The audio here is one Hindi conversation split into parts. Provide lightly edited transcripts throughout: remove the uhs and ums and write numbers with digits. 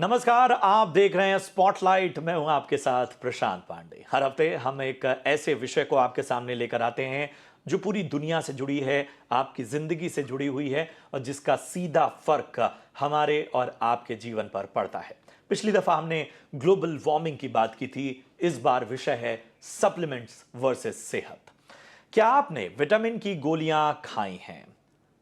नमस्कार, आप देख रहे हैं स्पॉटलाइट। मैं हूं आपके साथ प्रशांत पांडे। हर हफ्ते हम एक ऐसे विषय को आपके सामने लेकर आते हैं जो पूरी दुनिया से जुड़ी है, आपकी जिंदगी से जुड़ी हुई है और जिसका सीधा फर्क हमारे और आपके जीवन पर पड़ता है। पिछली दफा हमने ग्लोबल वार्मिंग की बात की थी। इस बार विषय है सप्लीमेंट्स वर्सेस सेहत। क्या आपने विटामिन की गोलियां खाई हैं?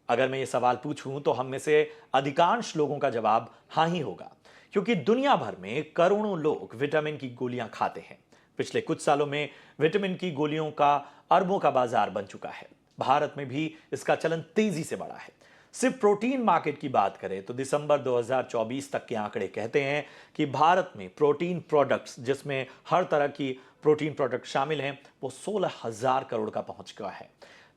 अगर मैं ये सवाल पूछूं तो हम में से अधिकांश लोगों का जवाब हाँ ही होगा, क्योंकि दुनिया भर में करोड़ों लोग विटामिन की गोलियां खाते हैं। पिछले कुछ सालों में विटामिन की गोलियों का अरबों का बाजार बन चुका है। भारत में भी इसका चलन तेजी से बढ़ा है। सिर्फ प्रोटीन मार्केट की बात करें तो दिसंबर 2024 तक के आंकड़े कहते हैं कि भारत में प्रोटीन प्रोडक्ट्स, जिसमें हर तरह की प्रोटीन प्रोडक्ट शामिल हैं, वो 16,000 करोड़ का पहुंच गया है।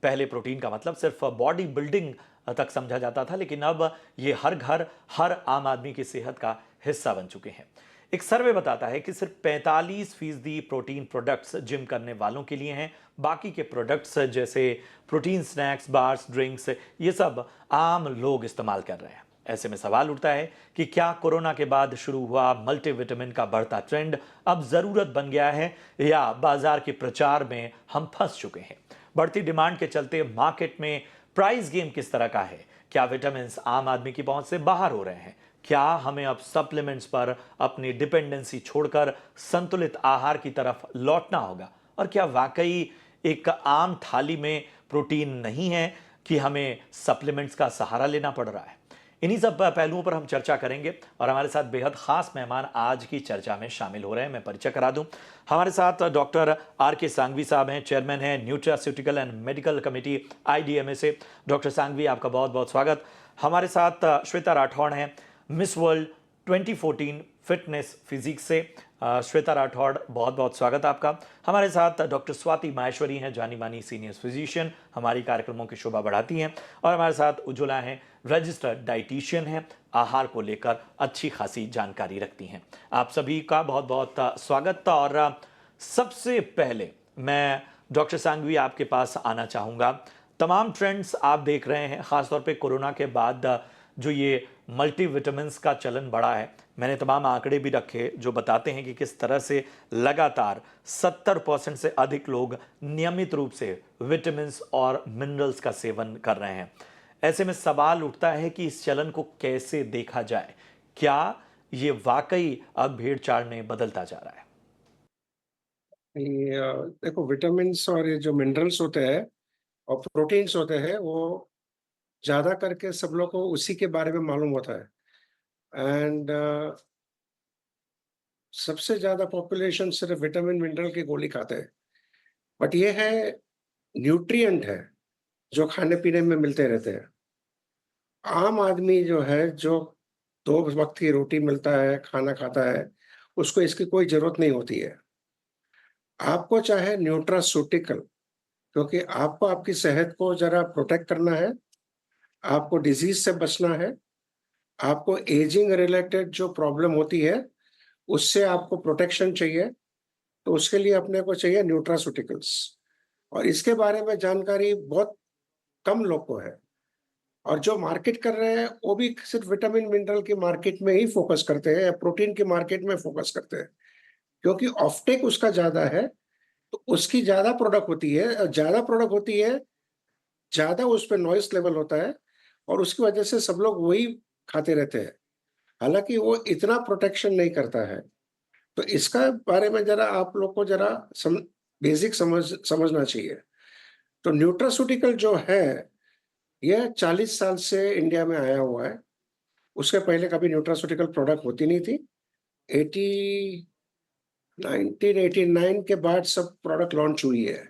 पहले प्रोटीन का मतलब सिर्फ बॉडी बिल्डिंग तक समझा जाता था, लेकिन अब ये हर घर, हर आम आदमी की सेहत का हिस्सा बन चुके हैं। एक सर्वे बताता है कि सिर्फ 45% प्रोटीन प्रोडक्ट्स जिम करने वालों के लिए हैं। बाकी के प्रोडक्ट्स जैसे प्रोटीन स्नैक्स, बार्स, ड्रिंक्स, ये सब आम लोग इस्तेमाल कर रहे हैं। ऐसे में सवाल उठता है कि क्या कोरोना के बाद शुरू हुआ मल्टीविटामिन का बढ़ता ट्रेंड अब जरूरत बन गया है, या बाजार के प्रचार में हम फंस चुके हैं? बढ़ती डिमांड के चलते मार्केट में प्राइस गेम किस तरह का है? क्या विटामिन आम आदमी की पहुंच से बाहर हो रहे हैं? क्या हमें अब सप्लीमेंट्स पर अपनी डिपेंडेंसी छोड़कर संतुलित आहार की तरफ लौटना होगा? और क्या वाकई एक आम थाली में प्रोटीन नहीं है कि हमें सप्लीमेंट्स का सहारा लेना पड़ रहा है? इन्हीं सब पहलुओं पर हम चर्चा करेंगे और हमारे साथ बेहद खास मेहमान आज की चर्चा में शामिल हो रहे हैं। मैं परिचय करा दूं, हमारे साथ डॉक्टर आर के सांघवी साहब हैं, चेयरमैन हैं nutraceutical and medical committee IDMA से। डॉक्टर सांघवी, आपका बहुत बहुत स्वागत। हमारे साथ श्वेता राठौड़ हैं, मिस वर्ल्ड 2014 फिटनेस फिजिक्स से। श्वेता राठौड़, बहुत बहुत स्वागत आपका। हमारे साथ डॉक्टर स्वाति माहेश्वरी हैं, जानी मानी सीनियर फिजिशियन, हमारी कार्यक्रमों की शोभा बढ़ाती हैं। और हमारे साथ उज्ज्वला हैं, रजिस्टर्ड डाइटिशियन हैं, आहार को लेकर अच्छी खासी जानकारी रखती हैं। आप सभी का बहुत बहुत स्वागत। और सबसे पहले मैं डॉक्टर सांघवी आपके पास आना चाहूँगा। तमाम ट्रेंड्स आप देख रहे हैं, ख़ासतौर पे कोरोना के बाद जो ये मल्टीविटामिन्स का चलन बढ़ा है। मैंने तमाम आंकड़े भी रखे जो बताते हैं कि किस तरह से लगातार 70% से अधिक लोग नियमित रूप से विटामिन्स और मिनरल्स का सेवन कर रहे हैं। ऐसे में सवाल उठता है कि इस चलन को कैसे देखा जाए? क्या ये वाकई अब भेड़-चाल में बदलता जा रहा है? ये देखो विटामिन्स और ये जो मिनरल्स होते हैं और प्रोटीन्स होते हैं वो ज़्यादा करके सब लोग को उसी के बारे में मालूम होता है एंड सबसे ज़्यादा पॉपुलेशन सिर्फ विटामिन मिनरल की गोली खाते हैं। बट ये है न्यूट्रिएंट है जो खाने-पीने में मिलते रहते हैं। आम आदमी जो है जो 2 वक़्त की रोटी मिलता है, खाना खाता है, उसको इसकी कोई ज़रूरत नहीं होती है। आपको चाहे न्यूट्रास्यूटिकल क्योंकि आपको आपकी सेहत को ज़रा प्रोटेक्ट करना है, आपको डिज़ीज़ से बचना है, आपको एजिंग रिलेटेड जो प्रॉब्लम होती है, उससे आपको प्रोटेक्शन चाहिए, तो उसके लिए अपने को चाहिए न्यूट्रास्यूटिकल्स और इसके बारे में जानकारी बहुत कम लोग को है और जो मार्केट कर रहे हैं, वो भी सिर्फ़ विटामिन, मिनरल की मार्केट में ही फ़ोकस करते हैं या प्रोटीन की मार्केट में फ़ोकस करते हैं। क्योंकि ऑफटेक उसका ज़्यादा है, तो उसकी ज़्यादा प्रोडक्ट होती है ज़्यादा प्रोडक्ट होती है, ज़्यादा उस पे नॉइज़ लेवल होता है और उसकी वजह से सब लोग वही खाते रहते हैं। हालाँकि वो इतना प्रोटेक्शन नहीं करता है। तो इसका बारे में ज़रा आप लोग को ज़रा बेसिक समझना चाहिए। तो न्यूट्रास्यूटिकल जो है, यह 40 साल से इंडिया में आया हुआ है। उसके पहले कभी न्यूट्रास्यूटिकल प्रोडक्ट होती नहीं थी। 80 1989 के बाद सब प्रोडक्ट लॉन्च हुई है।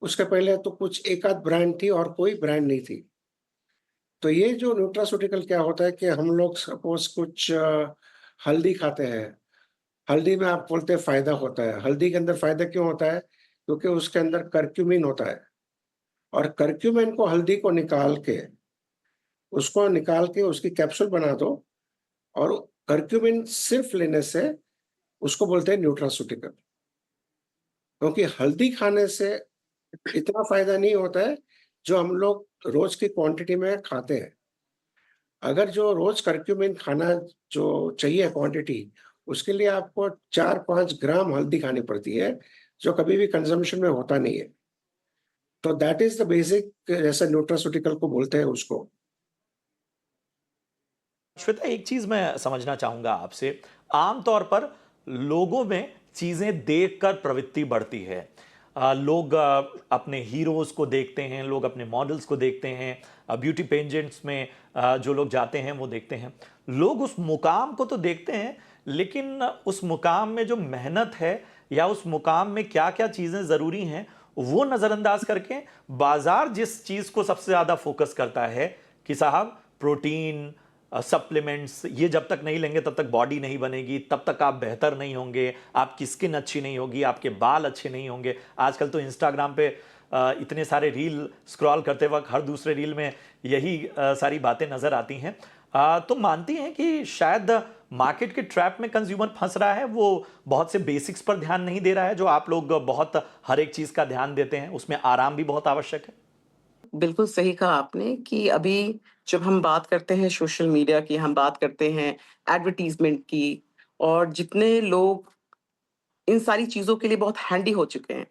उसके पहले तो कुछ एक आध ब्रांड थी और कोई ब्रांड नहीं थी। तो ये जो न्यूट्रास्यूटिकल क्या होता है कि हम लोग सपोज़ कुछ हल्दी खाते हैं। हल्दी में आप बोलते हैं फ़ायदा होता है। हल्दी के अंदर फ़ायदा क्यों होता है? क्योंकि उसके अंदर करक्यूमिन होता है और करक्यूमिन को हल्दी को निकाल के उसको निकाल के उसकी कैप्सूल बना दो और करक्यूमिन सिर्फ़ लेने से उसको बोलते हैं न्यूट्रास्यूटिकल। क्योंकि हल्दी खाने से इतना फ़ायदा नहीं होता है, जो हम लोग रोज़ की क्वांटिटी में खाते हैं। अगर जो रोज कर्क्यूमिन खाना जो चाहिए क्वांटिटी, उसके लिए आपको 4-5 ग्राम हल्दी खानी पड़ती है, जो कभी भी कंजम्पशन में होता नहीं है। तो दैट इज़ द बेसिक, जैसे न्यूट्रास्यूटिकल को बोलते हैं उसको। श्वेता, एक चीज मैं समझना चाहूंगा आपसे। आमतौर पर लोगों में चीजें देखकर प्रवृत्ति बढ़ती है। लोग अपने हीरोज को देखते हैं, लोग अपने मॉडल्स को देखते हैं, ब्यूटी पेजेंट्स में जो लोग जाते हैं वो देखते हैं। लोग उस मुकाम को तो देखते हैं, लेकिन उस मुकाम में जो मेहनत है या उस मुकाम में क्या क्या चीजें जरूरी हैं वो नजरअंदाज करके बाजार जिस चीज को सबसे ज्यादा फोकस करता है कि साहब प्रोटीन, सप्लीमेंट्स, ये जब तक नहीं लेंगे तब तक बॉडी नहीं बनेगी, तब तक आप बेहतर नहीं होंगे, आपकी स्किन अच्छी नहीं होगी, आपके बाल अच्छे नहीं होंगे। आजकल तो इंस्टाग्राम पे इतने सारे रील स्क्रॉल करते वक्त हर दूसरे रील में यही सारी बातें नजर आती हैं। तो मानती हैं कि शायद मार्केट के ट्रैप में कंज्यूमर फंस रहा है, वो बहुत से बेसिक्स पर ध्यान नहीं दे रहा है जो आप लोग बहुत हर एक चीज का ध्यान देते हैं, उसमें आराम भी बहुत आवश्यक है। बिल्कुल सही कहा आपने कि अभी जब हम बात करते हैं सोशल मीडिया की, हम बात करते हैं एडवर्टाइज़मेंट की, और जितने लोग इन सारी चीज़ों के लिए बहुत हैंडी हो चुके हैं।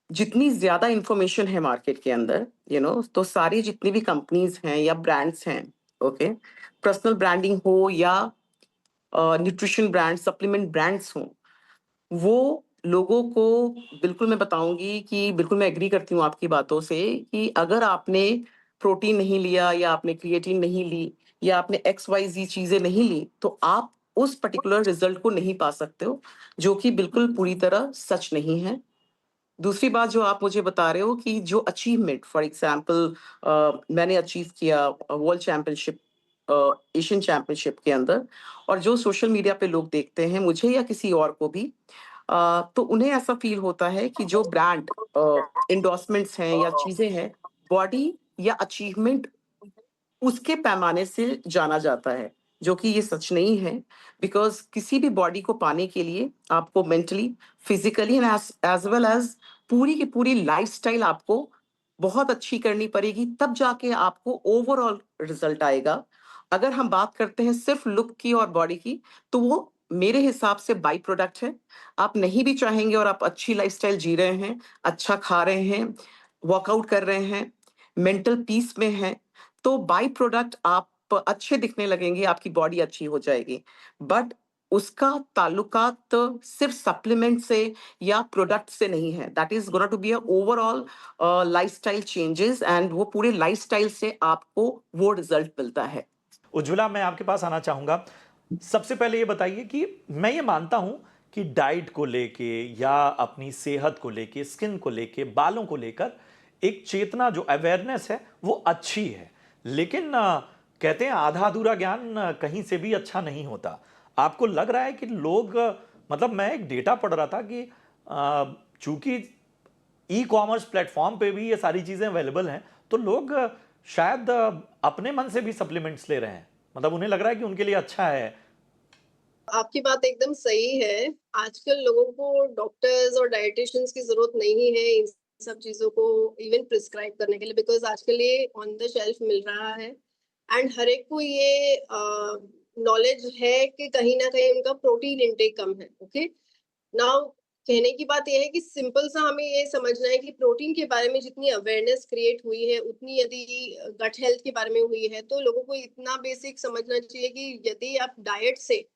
जितनी ज़्यादा इन्फॉर्मेशन है मार्केट के अंदर, तो सारी जितनी भी कंपनीज़ हैं या ब्रांड्स हैं, ओके? पर्सनल ब्रांडिंग हो या न्यूट्रिशन ब्रांड, सप्लीमेंट ब्रांड्स हों, वो लोगों को, बिल्कुल मैं बताऊँगी कि बिल्कुल मैं एग्री करती हूँ आपकी बातों से कि अगर आपने प्रोटीन नहीं लिया या आपने क्रिएटिन नहीं ली या आपने XYZ चीज़ें नहीं ली, तो आप उस पर्टिकुलर रिज़ल्ट को नहीं पा सकते हो, जो कि बिल्कुल पूरी तरह सच नहीं है। दूसरी बात जो आप मुझे बता रहे हो कि जो अचीवमेंट, फॉर एग्ज़ाम्पल मैंने अचीव किया वर्ल्ड चैंपियनशिप, एशियन चैंपियनशिप के अंदर, और जो सोशल मीडिया पे लोग देखते हैं मुझे या किसी और को भी, तो उन्हें ऐसा फ़ील होता है कि जो ब्रांड एंडोर्समेंट्स हैं या चीज़ें हैं, बॉडी या अचीवमेंट उसके पैमाने से जाना जाता है, जो कि ये सच नहीं है। बिकॉज़ किसी भी बॉडी को पाने के लिए आपको mentally, physically and as well as पूरी की पूरी लाइफ़स्टाइल आपको बहुत अच्छी करनी पड़ेगी, तब जाके आपको ओवरऑल रिज़ल्ट आएगा। अगर हम बात करते हैं सिर्फ़ लुक की और बॉडी की, तो वो मेरे हिसाब से बाई प्रोडक्ट है। आप नहीं भी चाहेंगे और आप अच्छी लाइफ़स्टाइल जी रहे हैं, अच्छा खा रहे हैं, वर्कआउट कर रहे हैं, मेंटल पीस में हैं, तो बाय प्रोडक्ट आप अच्छे दिखने लगेंगे, आपकी बॉडी अच्छी हो जाएगी। बट उसका ताल्लुकात सिर्फ़ सप्लीमेंट से या प्रोडक्ट से नहीं है। That is gonna to be a overall lifestyle changes, and वो पूरे लाइफ़स्टाइल से आपको वो रिज़ल्ट मिलता है। उज्ज्वला, मैं आपके पास आना चाहूंगा। सबसे पहले ये बताइए कि मैं ये मानता हूं कि डाइट को लेके या अपनी सेहत को लेके, स्किन को लेके, बालों को लेकर एक चेतना, जो अवेयरनेस है वो अच्छी है। लेकिन कहते हैं आधा अधूरा ज्ञान कहीं से भी अच्छा नहीं होता। आपको लग रहा है कि लोग मतलब मैं एक डेटा पढ़ रहा था कि चूंकि ई कॉमर्स प्लेटफॉर्म पे भी ये सारी चीजें अवेलेबल हैं, तो लोग शायद अपने मन से भी सप्लीमेंट्स ले रहे हैं। मतलब उन्हें लग रहा है कि उनके लिए अच्छा है। आपकी बात एकदम सही है। आजकल लोगों को डॉक्टर्स और डायटीशियंस की ज़रूरत नहीं है इन सब चीज़ों को इवन प्रिस्क्राइब करने के लिए, बिकॉज़ आजकल ये ऑन द शेल्फ मिल रहा है एंड हर एक को ये नॉलेज है कि कहीं न कहीं उनका प्रोटीन इंटेक कम है, ओके? नाउ कहने की बात ये है कि सिंपल सा हमें ये समझना है कि प्रोटीन के बारे में जितनी अवेयरनेस क्रिएट हुई है, उतनी यदि गट हेल्थ के बारे में हुई है, तो लोगों को इतना बेसिक समझना चाहिए कि यदि आप डाइट से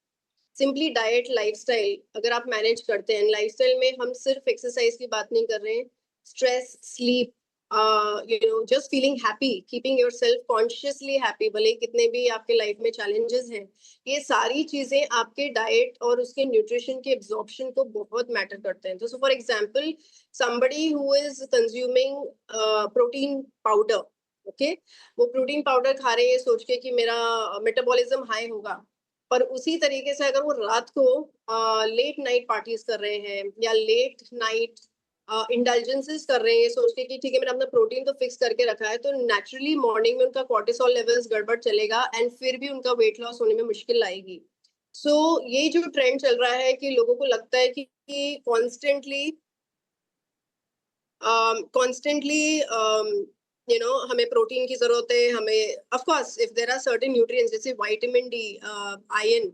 सिंपली डाइट लाइफस्टाइल अगर आप मैनेज करते हैं, लाइफस्टाइल में हम सिर्फ एक्सरसाइज की बात नहीं कर रहे हैं, stress, sleep, just feeling happy, keeping yourself consciously happy, भले ही कितने भी आपके लाइफ में चैलेंजेस हैं, ये सारी चीजें आपके डाइट और उसके न्यूट्रिशन के एब्जॉर्प्शन को बहुत मैटर करते हैं। तो so for example, somebody who is consuming protein powder, okay, वो प्रोटीन पाउडर खा रहे हैं सोच के कि मेरा मेटाबॉलिज्म हाई होगा, पर उसी तरीके से अगर वो रात को लेट नाइट पार्टीज कर रहे हैं या लेट नाइट इंडल्जेंसेस कर रहे हैं सोच के कि ठीक है मैंने अपना प्रोटीन तो फिक्स करके रखा है, तो नेचुरली मॉर्निंग में उनका कॉर्टिसोल लेवल्स गड़बड़ चलेगा एंड फिर भी उनका वेट लॉस होने में मुश्किल आएगी। सो ये जो ट्रेंड चल रहा है कि लोगों को लगता है कि कॉन्स्टेंटली हमें प्रोटीन की जरूरत है, हमें of course if there are certain nutrients जैसे विटामिन डी, आयरन,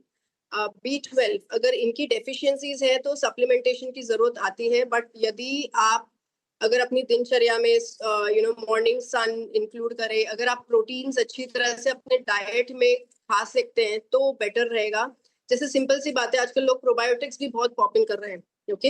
B12, अगर इनकी डेफिशिएंसीज है तो सप्लीमेंटेशन की जरूरत आती है। बट यदि आप अगर अपनी दिनचर्या में मॉर्निंग सन इंक्लूड करें, अगर आप प्रोटीन्स अच्छी तरह से अपने डाइट में खा सकते हैं तो बेटर रहेगा। जैसे सिंपल सी बात है, आजकल लोग प्रोबायोटिक्स भी बहुत पॉपिंग कर रहे हैं। ओके,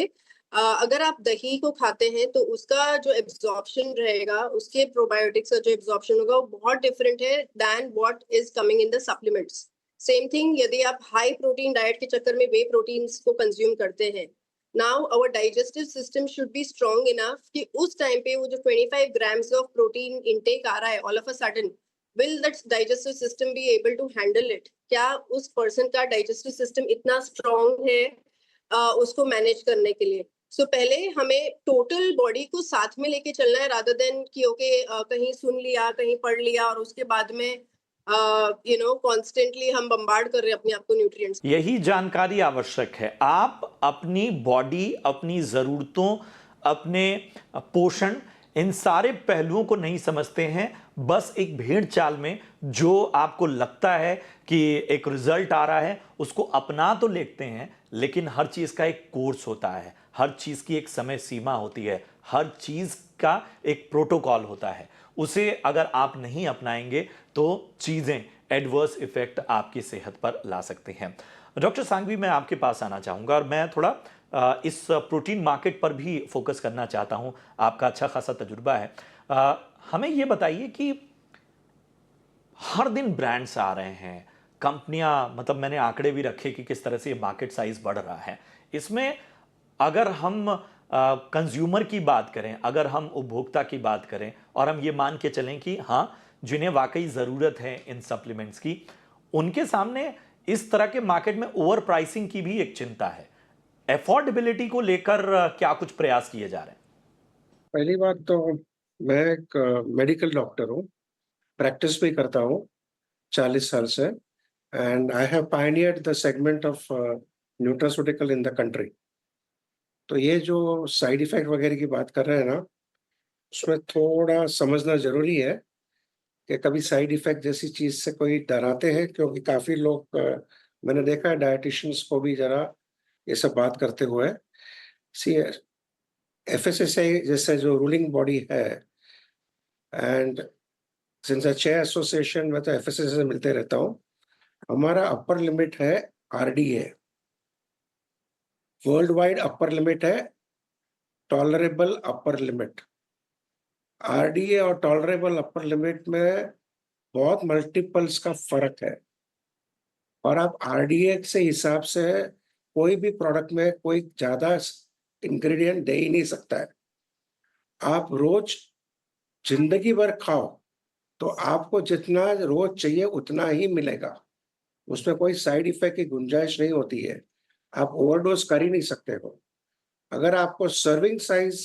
अगर आप दही को खाते हैं तो उसका जो एब्जॉर्प्शन रहेगा, उसके प्रोबायोटिक्स का जो एब्जॉर्प्शन होगा वो बहुत डिफरेंट है than what is coming in the supplements. Same thing यदि आप हाई प्रोटीन डाइट के चक्कर में वे प्रोटीन्स को कंज्यूम करते हैं, now our digestive system should be strong enough कि उस टाइम पे वो जो 25 ग्राम्स ऑफ प्रोटीन इनटेक आ रहा है all of a sudden, will that digestive system be able to handle it? क्या उस पर्सन का डाइजेस्टिव सिस्टम इतना स्ट्रॉन्ग है उसको मैनेज करने के लिए? सो पहले हमें टोटल बॉडी को साथ में लेके चलना है रादर देन कि ओके कहीं सुन लिया, कहीं पढ़ लिया और उसके बाद में कॉन्स्टेंटली हम बम्बार्ड कर रहे हैं अपने आप को न्यूट्रिएंट्स। यही जानकारी आवश्यक है। आप अपनी बॉडी, अपनी ज़रूरतों, अपने पोषण, इन सारे पहलुओं को नहीं समझते हैं। बस एक भेड़ चाल में जो आपको लगता है कि एक रिजल्ट आ रहा है उसको अपना तो लेते हैं, लेकिन हर चीज़ का एक कोर्स होता है, हर चीज़ की एक समय सीमा होती है, हर चीज़ का एक प्रोटोकॉल होता है। उसे अगर आप नहीं अपनाएंगे तो चीज़ें एडवर्स इफेक्ट आपकी सेहत पर ला सकते हैं। डॉक्टर सांघवी, मैं आपके पास आना चाहूँगा और मैं थोड़ा इस प्रोटीन मार्केट पर भी फोकस करना चाहता हूँ। आपका अच्छा खासा तजुर्बा है। हमें ये बताइए कि हर दिन ब्रांड्स आ रहे हैं, कंपनियां, मतलब मैंने आंकड़े भी रखे कि किस तरह से ये मार्केट साइज बढ़ रहा है। इसमें अगर हम कंज्यूमर की बात करें, अगर हम उपभोक्ता की बात करें और हम ये मान के चलें कि हाँ, जिन्हें वाकई ज़रूरत है इन सप्लीमेंट्स की, उनके सामने इस तरह के मार्केट में ओवर प्राइसिंग की भी एक चिंता है। एफोर्डेबिलिटी को लेकर क्या कुछ प्रयास किए जा रहे हैं? पहली बात तो मैं एक मेडिकल डॉक्टर हूँ, प्रैक्टिस भी करता हूँ 40 साल से, and I have pioneered the segment of nutraceutical in the country. तो ये जो साइड इफेक्ट वगैरह की बात कर रहे हैं ना, उसमें थोड़ा समझना जरूरी है कि कभी साइड इफेक्ट जैसी चीज से कोई डराते हैं, क्योंकि काफी लोग मैंने देखा है डायटिशियंस को भी जरा ये सब बात करते हुए। सी एफएसएसआई जैसे जो रूलिंग बॉडी है, and since I chair association में तो एफएसएसआई से मिलते रहता हूँ। हमारा अपर लिमिट है RDA, world wide upper limit है टॉलरेबल अपर लिमिट। आरडीए और टॉलरेबल अपर लिमिट में बहुत मल्टीपल्स का फर्क है, और आप आरडीए से हिसाब से कोई भी प्रोडक्ट में कोई ज्यादा इंग्रेडिएंट दे ही नहीं सकता है। आप रोज जिंदगी भर खाओ तो आपको जितना रोज चाहिए उतना ही मिलेगा, उसमें कोई साइड इफेक्ट की गुंजाइश नहीं होती है। आप ओवरडोज कर ही नहीं सकते हो। अगर आपको सर्विंग साइज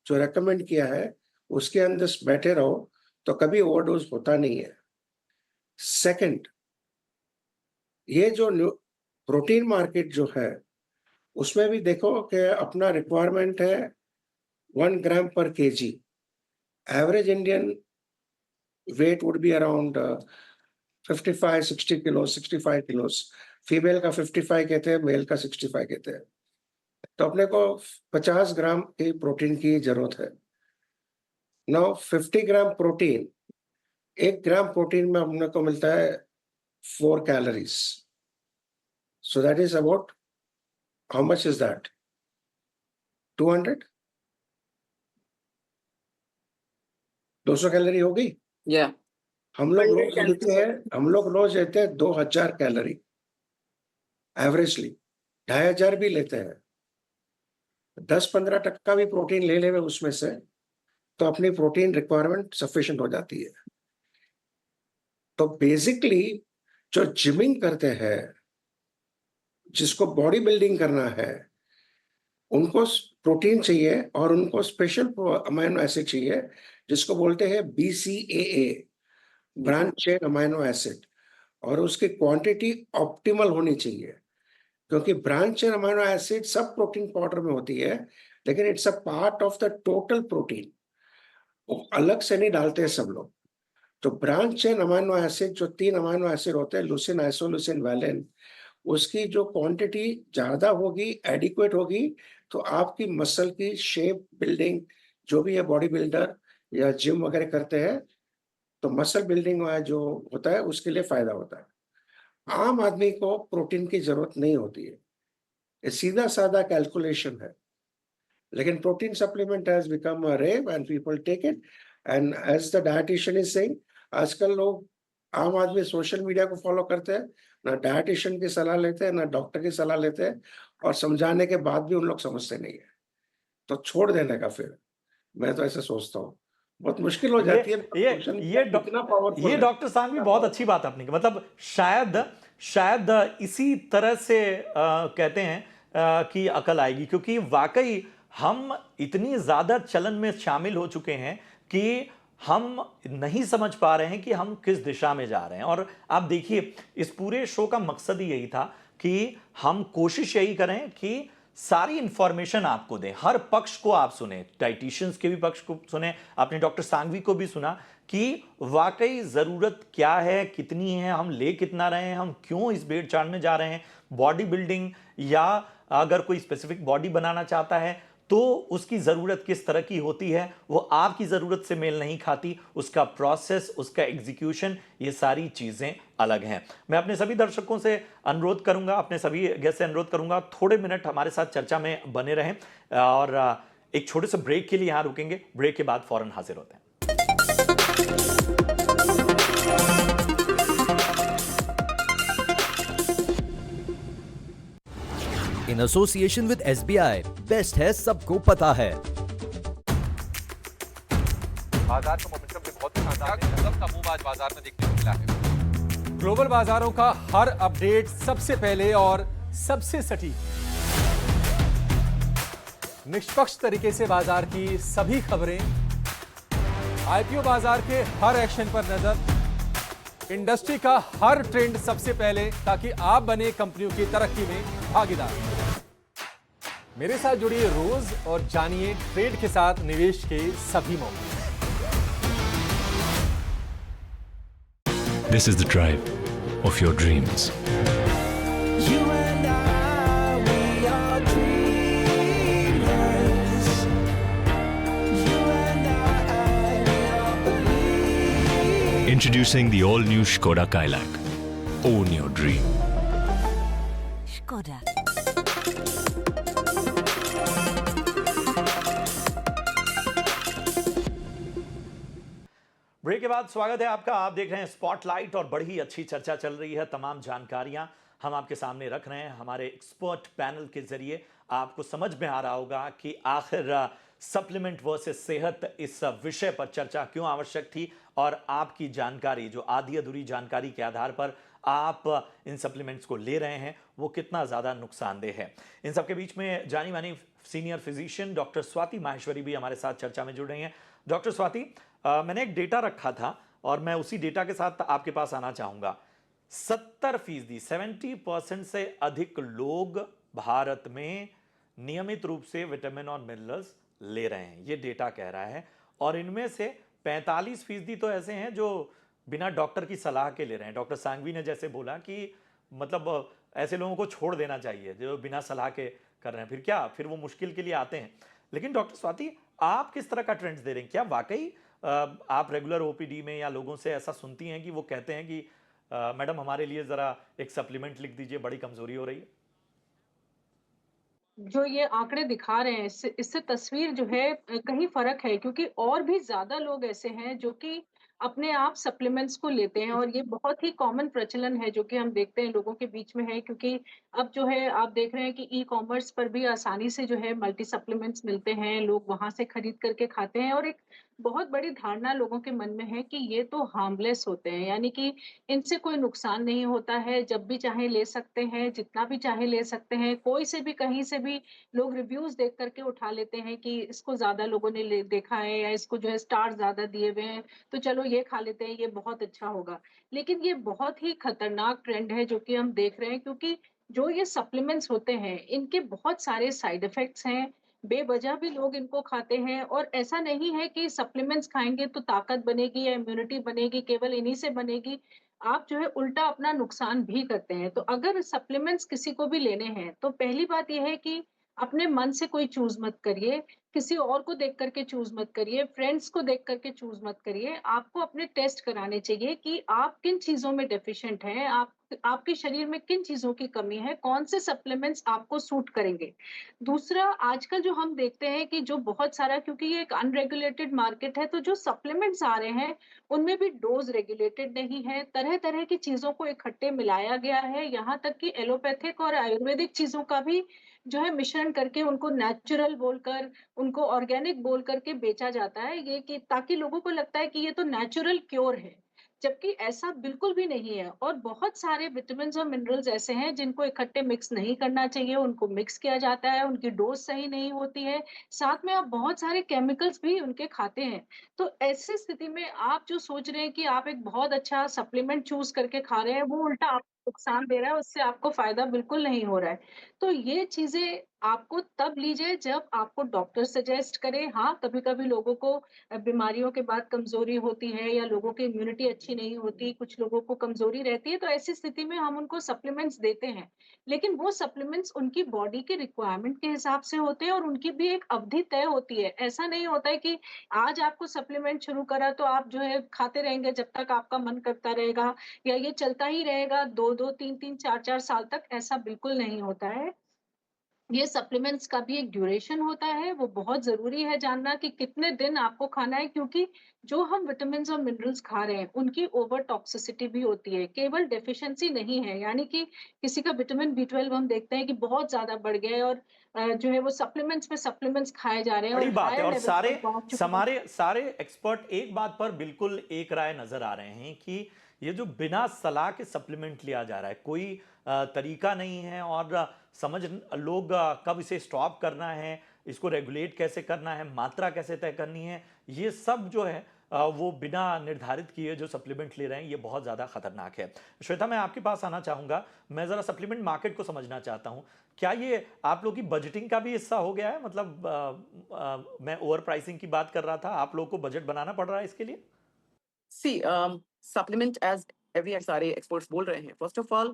जो रेकमेंड किया है उसके अंदर बैठे रहो तो कभी ओवरडोज होता नहीं है। सेकंड, ये जो प्रोटीन मार्केट जो है उसमें भी देखो कि अपना रिक्वायरमेंट है 1 ग्राम पर KG. Average Indian wait would be around 55-60 kilo, 65 किलोस। Female का 55 कहते हैं, मेल का 65 कहते हैं। तो अपने को 50 ग्राम की प्रोटीन की जरूरत है। Now 50 gram protein, 1 gram protein में अपने को मिलता है 4 calories. So that is about, how much is that? 200 200 calorie होगी। या हम लोग 100 रोज लेते हैं, हम लोग रोज लेते हैं 2000 कैलोरी एवरेजली, 2500 भी लेते हैं। 10-15% भी प्रोटीन ले लेवे उसमें से तो अपनी प्रोटीन रिक्वायरमेंट सफिशिएंट हो जाती है। तो बेसिकली जो जिमिंग करते हैं, जिसको बॉडी बिल्डिंग करना है, उनको प्रोटीन चाहिए और उनको स्पेशल अमाइनो एसिड चाहिए जिसको बोलते हैं BCAA, branch chain amino acid, और उसकी क्वांटिटी ऑप्टिमल होनी चाहिए, क्योंकि ब्रांच चेन अमाइनो एसिड सब प्रोटीन पाउडर में होती है, लेकिन it's a part of the total protein. वो अलग से नहीं डालते हैं सब लोग। तो ब्रांच चेन अमाइनो एसिड जो 3 अमाइनो एसिड होते हैं, लुसीन, आइसोल्यूसिन, वैलिन, उसकी जो क्वांटिटी ज़्यादा होगी, एडिक्वेट होगी, तो आपकी मसल की शेप बिल्डिंग, जो भी है बॉडी बिल्डर या जिम वगैरह करते हैं, तो मसल बिल्डिंग जो होता है उसके लिए फ़ायदा होता है। आम आदमी को प्रोटीन की ज़रूरत नहीं होती है। ये सीधा-साधा कैलकुलेशन है। लेकिन protein supplement has become a rave and people take it and as the dietitian is saying, आजकल लोग आम आदमी सोशल मीडिया को फ़ॉलो करते हैं, ना डायटीशियन की सलाह लेते हैं, ना डॉक्टर की सलाह लेते हैं और समझाने के बाद भी उन लोग समझते नहीं हैं। तो छोड़ देने का फिर, मैं तो ऐसा सोचता हूँ। बहुत मुश्किल हो ये जाती है, सोशल मीडिया इतना ये पावरफुल है, डॉक्टर साहब भी इतना बहुत पावरफुल अच्छी बात आपने की, मतलब शायद इसी तरह से कहते हैं कि अकल आएगी, क्योंकि वाकई हम इतनी ज्यादा चलन में शामिल हो चुके हैं कि हम नहीं समझ पा रहे हैं कि हम किस दिशा में जा रहे हैं। और आप देखिए, इस पूरे शो का मकसद ही यही था कि हम कोशिश यही करें कि सारी इंफॉर्मेशन आपको दें, हर पक्ष को आप सुने, डाइटिशियंस के भी पक्ष को सुने, आपने डॉक्टर सांघवी को भी सुना कि वाकई जरूरत क्या है, कितनी है, हम ले कितना रहे हैं, हम क्यों इस भेड़चाल में जा रहे हैं, बॉडी बिल्डिंग या अगर कोई स्पेसिफिक बॉडी बनाना चाहता है तो उसकी जरूरत किस तरह की होती है, वो आपकी जरूरत से मेल नहीं खाती, उसका प्रोसेस, उसका एग्जीक्यूशन, ये सारी चीजें अलग हैं। मैं अपने सभी दर्शकों से अनुरोध करूंगा, अपने सभी गेस्ट से अनुरोध करूंगा, थोड़े मिनट हमारे साथ चर्चा में बने रहें और एक छोटे से ब्रेक के लिए यहां रुकेंगे। ब्रेक के बाद फौरन हाजिर होते हैं। In association with SBI, best है सबको पता है। बाजार का मोमेंटम भी बहुत शानदार है। गजब का मूव आज बाजार में देखने को मिला है। ग्लोबल बाजारों का हर अपडेट सबसे पहले और सबसे सटीक, निष्पक्ष तरीके से बाजार की सभी खबरें, आईपीओ बाजार के हर एक्शन पर नजर, इंडस्ट्री का हर ट्रेंड सबसे पहले, ताकि आप बने कंपनियों की तरक्की में भागीदार। मेरे साथ जुड़िए रोज और जानिए ट्रेड के साथ निवेश के सभी मौके। This is the drive of your dreams. You and I, we are dreamers. You and I, we are believers. Introducing the all-new Skoda Kailak. Own your dream. Skoda. Break के बाद स्वागत है आपका। आप देख रहे हैं स्पॉटलाइट और बड़ी अच्छी चर्चा चल रही है। तमाम जानकारियां हम आपके सामने रख रहे हैं। हमारे एक्सपर्ट पैनल के जरिए आपको समझ में आ रहा होगा कि आखिर सप्लीमेंट वर्सेस सेहत, इस विषय पर चर्चा क्यों आवश्यक थी और आपकी जानकारी, जो आधी अधूरी जानकारी के आधार पर आप इन सप्लीमेंट्स को ले रहे हैं, वो कितना ज़्यादा नुकसानदेह है। इन सबके बीच में जानी मानी senior physician doctor Swati Maheshwari भी हमारे साथ चर्चा में जुड़ रही हैं। डॉक्टर स्वाति, मैंने एक डेटा रखा था और मैं उसी डेटा के साथ आपके पास आना चाहूँगा। 70%, 70% से अधिक लोग भारत में नियमित रूप से विटामिन और मिनरल्स ले रहे हैं, ये डेटा कह रहा है। और इनमें से 45% तो ऐसे हैं जो बिना डॉक्टर की सलाह के ले रहे हैं। डॉक्टर सांघवी ने जैसे बोला कि मतलब ऐसे लोगों को छोड़ देना चाहिए जो बिना सलाह के कर रहे हैं, फिर क्या, फिर वो मुश्किल के लिए आते हैं। लेकिन डॉक्टर स्वाति, आप किस तरह का ट्रेंड्स दे रहे हैं? क्या वाकई आप रेगुलर ओपीडी में या लोगों से ऐसा सुनती हैं कि वो कहते हैं कि मैडम हमारे लिए जरा एक सप्लीमेंट लिख दीजिए, बड़ी कमजोरी हो रही है? जो ये आंकड़े दिखा रहे हैं, इससे तस्वीर जो है कहीं फर्क है, क्योंकि और भी ज्यादा लोग ऐसे हैं जो कि अपने आप सप्लीमेंट्स को लेते हैं, और ये बहुत ही कॉमन प्रचलन है जो कि हम देखते हैं लोगों के बीच में है। क्योंकि अब जो है आप देख रहे हैं कि ई कॉमर्स पर भी आसानी से जो है मल्टी सप्लीमेंट्स मिलते हैं, लोग वहां से खरीद करके खाते हैं, और एक बहुत बड़ी धारणा लोगों के मन में है कि ये तो हार्मलेस होते हैं, यानी कि इनसे कोई नुकसान नहीं होता है, जब भी चाहे ले सकते हैं, जितना भी चाहे ले सकते हैं, कोई से भी कहीं से भी लोग रिव्यूज देख करके उठा लेते हैं कि इसको ज्यादा लोगों ने देखा है या इसको जो है स्टार ज्यादा दिए हुए हैं, तो चलो ये खा लेते हैं, ये बहुत अच्छा होगा। लेकिन ये बहुत ही खतरनाक ट्रेंड है जो कि हम देख रहे हैं, क्योंकि जो ये सप्लीमेंट्स होते हैं इनके बहुत सारे साइड इफेक्ट्स हैं, बेवजह भी लोग इनको खाते हैं और ऐसा नहीं है कि सप्लीमेंट्स खाएँगे तो ताकत बनेगी या इम्यूनिटी बनेगी, केवल इन्हीं से बनेगी। आप जो है उल्टा अपना नुकसान भी करते हैं। तो अगर सप्लीमेंट्स किसी को भी लेने हैं, तो पहली बात ये है कि अपने मन से कोई चूज़ मत करिए, किसी और को देख कर के चूज़ मत करिए, फ्रेंड्स को देख कर के चूज़ मत करिए। आपको अपने टेस्ट कराने चाहिए कि आप किन चीज़ों में डेफ़िशिएंट हैं, आपके शरीर में किन चीज़ों की कमी है, कौन से सप्लीमेंट्स आपको सूट करेंगे। दूसरा, आजकल जो हम देखते हैं कि जो बहुत सारा, क्योंकि ये एक अनरेगुलेटेड मार्केट है, तो जो सप्लीमेंट्स आ रहे हैं, उनमें भी डोज़ रेगुलेटेड नहीं है। तरह-तरह की चीज़ों को इकट्ठे मिलाया गया है, यहाँ तक कि एलोपैथिक और आयुर्वेदिक चीज़ों का भी जो है मिश्रण करके उनको नेचुरल बोलकर, उनको ऑर्गेनिक बोल कर के बेचा जाता है, ये कि ताकि लोगों को लगता है कि ये तो नेचुरल क्योर है। जबकि ऐसा बिल्कुल भी नहीं है और बहुत सारे विटामिन्स और मिनरल्स ऐसे हैं जिनको इकट्ठे मिक्स नहीं करना चाहिए, उनको मिक्स किया जाता है, उनकी डोज़ सही नहीं होती है, साथ में आप बहुत सारे केमिकल्स भी उनके खाते हैं। तो ऐसी स्थिति में आप जो सोच रहे हैं कि आप एक बहुत अच्छा सप्लीमेंट चूज़ करके खा रहे हैं, वो उल्टा आपको नुकसान दे रहा है, उससे आपको फ़ायदा बिल्कुल नहीं हो रहा है। तो ये चीज़ें आपको तब लीजिए जब आपको डॉक्टर सजेस्ट करे। हाँ, कभी-कभी लोगों को बीमारियों के बाद कमज़ोरी होती है या लोगों की इम्यूनिटी अच्छी नहीं होती, कुछ लोगों को कमज़ोरी रहती है, तो ऐसी स्थिति में हम उनको सप्लीमेंट्स देते हैं। लेकिन वो सप्लीमेंट्स उनकी बॉडी के रिक्वायरमेंट के हिसाब से होते हैं और उनकी भी एक अवधि तय होती है। ऐसा नहीं होता है कि आज आपको सप्लीमेंट शुरू करा तो आप जो है खाते रहेंगे जब तक आपका मन करता रहेगा या ये चलता ही रहेगा 2-2, 3-3, 4-4 साल तक, ऐसा बिल्कुल नहीं होता है। ये सप्लीमेंट्स का भी एक ड्यूरेशन होता है, वो बहुत ज़रूरी है जानना कि कितने दिन आपको खाना है, क्योंकि जो हम विटामिन्स और मिनरल्स खा रहे हैं, उनकी ओवर टॉक्सिसिटी भी होती है, केवल डेफिशिएंसी नहीं है। यानी कि किसी का विटामिन बी 12 हम देखते हैं कि बहुत ज़्यादा बढ़ गया है और जो है वो सप्लीमेंट्स पे सप्लीमेंट्स खाए जा रहे हैं बड़ी और बात है हायर और लेवल सारे पर पहुँच चुके हैं। समारे सारे एक्सपर्ट एक बात पर बिल्कुल एक राय नजर आ रहे हैं कि ये जो बिना सलाह के सप्लीमेंट लिया जा रहा है, कोई तरीका नहीं है और लोग कब इसे स्टॉप करना है, इसको रेगुलेट कैसे करना है, मात्रा कैसे तय करनी है, ये सब जो है वो बिना निर्धारित किए जो सप्लीमेंट ले रहे हैं, ये बहुत ज़्यादा खतरनाक है। श्वेता, मैं आपके पास आना चाहूँगा। मैं ज़रा सप्लीमेंट मार्केट को समझना चाहता हूँ। क्या ये आप लोग की बजटिंग का भी हिस्सा हो गया है? मतलब मैं ओवर प्राइसिंग की बात कर रहा था, आप लोग को बजट बनाना पड़ रहा है इसके लिए? See, supplement as every सारे experts बोल रहे हैं. First of all,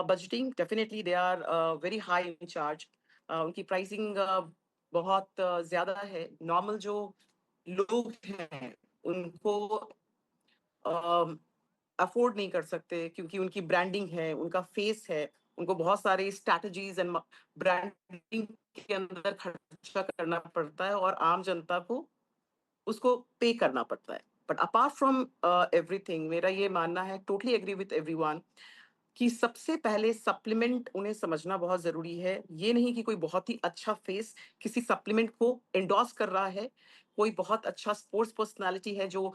budgeting definitely they are very high in charge. उनकी pricing बहुत ज़्यादा है. Normal जो लोग हैं उनको अफोर्ड नहीं कर सकते क्योंकि उनकी ब्रांडिंग है, उनका फेस है, उनको बहुत सारे स्ट्रैटेजीज एंड ब्रांडिंग के अंदर खर्चा करना पड़ता है और आम जनता को उसको पे करना पड़ता है. बट अपार्ट फ्रॉम एवरीथिंग, मेरा ये मानना है, टोटली एग्री विथ एवरीवन, कि सबसे पहले सप्लीमेंट उन्हें समझना बहुत जरूरी है. ये नहीं कि कोई बहुत ही अच्छा फेस किसी सप्लीमेंट को एंडोर्स कर रहा है, कोई बहुत अच्छा स्पोर्ट्स पर्सनालिटी है जो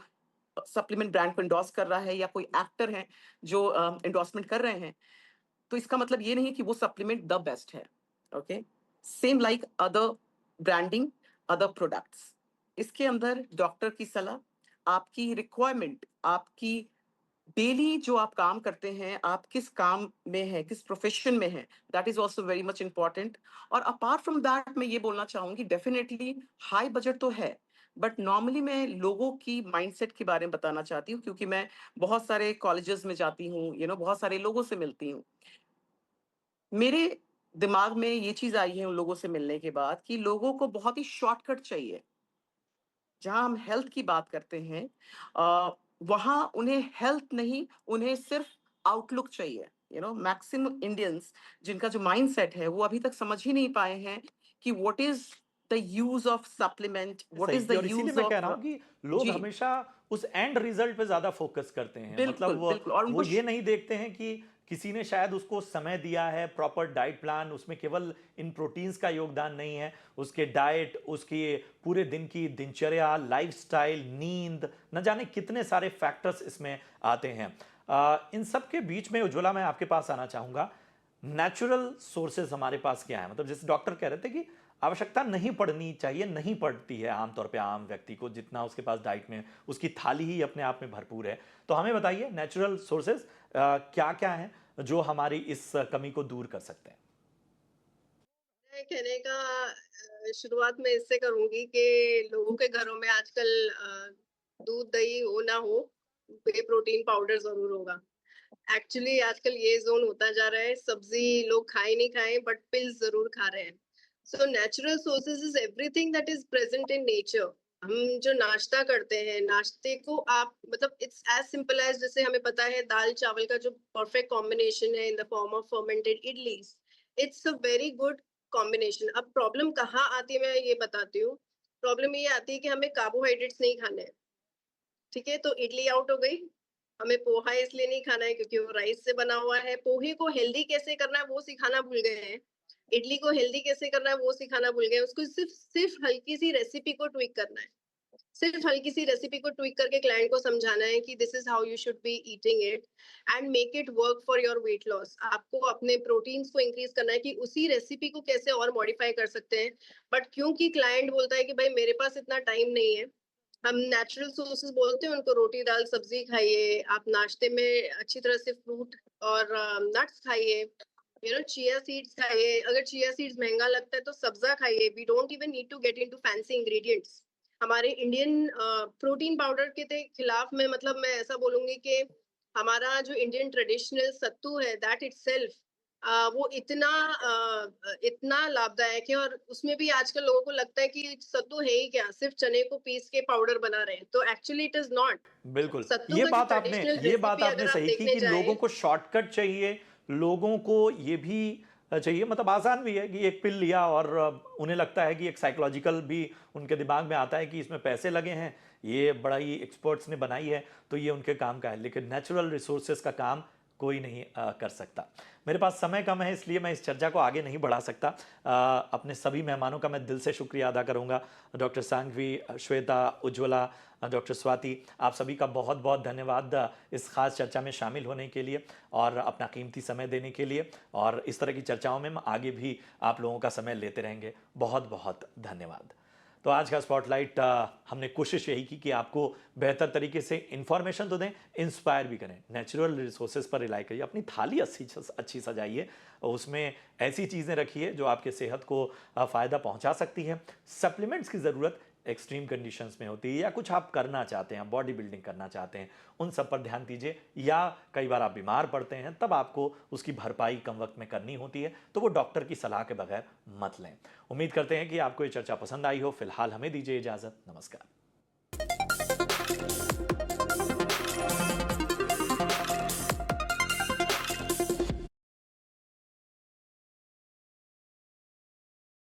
सप्लीमेंट ब्रांड को एंडोर्स कर रहा है, या कोई एक्टर है जो एंडोर्समेंट कर रहे हैं, तो इसका मतलब ये नहीं कि वो सप्लीमेंट द बेस्ट है. Okay, same like other branding, other products. इसके अंदर डॉक्टर की सलाह, आपकी रिक्वायरमेंट, आपकी डेली जो आप काम करते हैं, आप किस काम में हैं, किस प्रोफेशन में हैं, that is also very much important. और अपार्ट फ्रॉम दैट मैं ये बोलना चाहूंगी, डेफिनेटली हाई बजट तो है, बट नॉर्मली मैं लोगों की माइंडसेट के बारे में बताना चाहती हूँ, क्योंकि मैं बहुत सारे कॉलेजेस में जाती हूँ, बहुत सारे लोगों से मिलती हूँ. मेरे दिमाग में ये चीज आई है उन लोगों से मिलने के बाद कि लोगों को बहुत ही शॉर्टकट चाहिए. जहां हम हेल्थ की बात करते हैं, वहां उन्हें हेल्थ नहीं, उन्हें सिर्फ आउटलुक चाहिए. मैक्सिमम इंडियंस जिनका जो माइंडसेट है वो अभी तक समझ ही नहीं पाए हैं कि what is the use of supplement, what सही इज की, द और इसीलिए यूज मैं कह रहा ऑफ. हूं कि लोग जी, हमेशा उस एंड रिजल्ट पे ज्यादा फोकस करते हैं। मतलब बिल्कुल बिल्कुल. और वो उनको ये नहीं देखते हैं कि किसी ने शायद उसको समय दिया है, प्रॉपर डाइट प्लान, उसमें केवल इन प्रोटीन्स का योगदान नहीं है, उसके डाइट, उसकी पूरे दिन की दिनचर्या, लाइफस्टाइल, नींद, न जाने कितने सारे फैक्टर्स इसमें आते हैं। इन सब के बीच में उज्ज्वला, मैं आपके पास आना चाहूंगा। नेचुरल सोर्सेज हमारे पास क्या है? मतलब जैसे डॉक्टर कह रहे थे कि आवश्यकता नहीं पड़नी चाहिए, नहीं पड़ती है आमतौर पे आम व्यक्ति को, जितना उसके पास डाइट में, उसकी थाली ही अपने आप में भरपूर है। तो हमें बताइए नेचुरल सोर्सेज क्या क्या हैं जो हमारी इस कमी को दूर कर सकते हैं? मैं कहने का शुरुआत मैं इससे करूंगी कि लोगों के घरों में आजकल दूध दही हो ना हो, वे प्रोटीन पाउडर जरूर होगा। एक्चुअली आजकल ये जोन होता जा रहा है, सब्जी लोग खाए नहीं खाए बट पिल्स जरूर खा रहे हैं। So natural sources is everything that is present in nature. हम जो नाश्ता करते हैं, नाश्ते को आप मतलब इट्स एज सिंपल एज, जैसे हमें पता है दाल चावल का जो परफेक्ट कॉम्बिनेशन है in the form of fermented idlis, it's a very good combination. अब प्रॉब्लम कहाँ आती है मैं ये बताती हूँ। प्रॉब्लम ये आती है कि हमें कार्बोहाइड्रेट्स नहीं खाने हैं। ठीक है, तो इडली आउट हो गई। हमें पोहा इसलिए नहीं खाना है क्योंकि वो राइस से बना हुआ है। पोहे को हेल्दी कैसे करना है वो सिखाना भूल गए हैं। इडली को हेल्दी कैसे करना है वो सिखाना भूल गए हैं। उसको सिर्फ सिर्फ हल्की सी रेसिपी को ट्विक करना है। सिर्फ हल्की सी रेसिपी को ट्विक करके क्लाइंट को समझाना है कि this is how you should be eating it and make it work for your weight loss. आपको अपने प्रोटीन्स को इंक्रीज करना है कि उसी रेसिपी को कैसे और मॉडिफाई कर सकते हैं। बट क्योंकि क्लाइंट बोलता है कि भाई मेरे पास इतना टाइम नहीं है, हम नेचुरल सोर्सेज बोलते हैं उनको, रोटी दाल सब्जी खाइए, आप नाश्ते में अच्छी तरह से फ्रूट और नट्स खाइए, चिया सीड्स खाइए। अगर चिया सीड्स महंगा लगता है तो सब्जा खाइए। We don't even need to get into fancy ingredients. हमारे इंडियन प्रोटीन पाउडर के खिलाफ में मतलब मैं ऐसा बोलूंगी कि हमारा जो इंडियन ट्रेडिशनल सत्तू है दैट इटसेल्फ वो इतना लाभदायक है। और उसमें भी आजकल लोगों को लगता है कि सत्तू है ही क्या, सिर्फ चने को पीस के पाउडर बना रहे हैं, तो एक्चुअली इट इज नॉट। बिल्कुल, सत्तू का जो ट्रेडिशनल ये बात रेसिपी आपने अगर आप सही की देखने कि जाएं, लोगों को शॉर्टकट चाहिए, लोगों को ये भी चाहिए, मतलब आसान भी है कि एक पिल लिया और उन्हें लगता है कि एक साइकोलॉजिकल भी उनके दिमाग में आता है कि इसमें पैसे लगे हैं, ये बड़ा ही एक्सपर्ट्स ने बनाई है तो ये उनके काम का है, लेकिन नेचुरल रिसोर्सेज का काम कोई नहीं कर सकता। मेरे पास समय कम है इसलिए मैं इस चर्चा को आगे नहीं बढ़ा सकता। अपने सभी मेहमानों का मैं दिल से शुक्रिया अदा करूंगा। डॉक्टर सांघवी, श्वेता, उज्ज्वला, डॉक्टर स्वाति, आप सभी का बहुत बहुत धन्यवाद इस खास चर्चा में शामिल होने के लिए और अपना कीमती समय देने के लिए। और इस तरह की चर्चाओं में हम आगे भी आप लोगों का समय लेते रहेंगे। बहुत बहुत धन्यवाद। तो आज का स्पॉटलाइट हमने कोशिश यही की कि आपको बेहतर तरीके से इंफॉर्मेशन तो दें, इंस्पायर भी करें। नेचुरल रिसोर्सेज पर रिलाई करिए, अपनी थाली अच्छी सजाइए, उसमें ऐसी चीज़ें रखिए जो आपके सेहत को फ़ायदा पहुंचा सकती है। सप्लीमेंट्स की ज़रूरत एक्सट्रीम कंडीशंस में होती है, या कुछ आप करना चाहते हैं, बॉडी बिल्डिंग करना चाहते हैं, उन सब पर ध्यान दीजिए। या कई बार आप बीमार पड़ते हैं, तब आपको उसकी भरपाई कम वक्त में करनी होती है, तो वो डॉक्टर की सलाह के बगैर मत लें। उम्मीद करते हैं कि आपको ये चर्चा पसंद आई हो। फिलहाल हमें दीजिए इजाज़त। नमस्कार।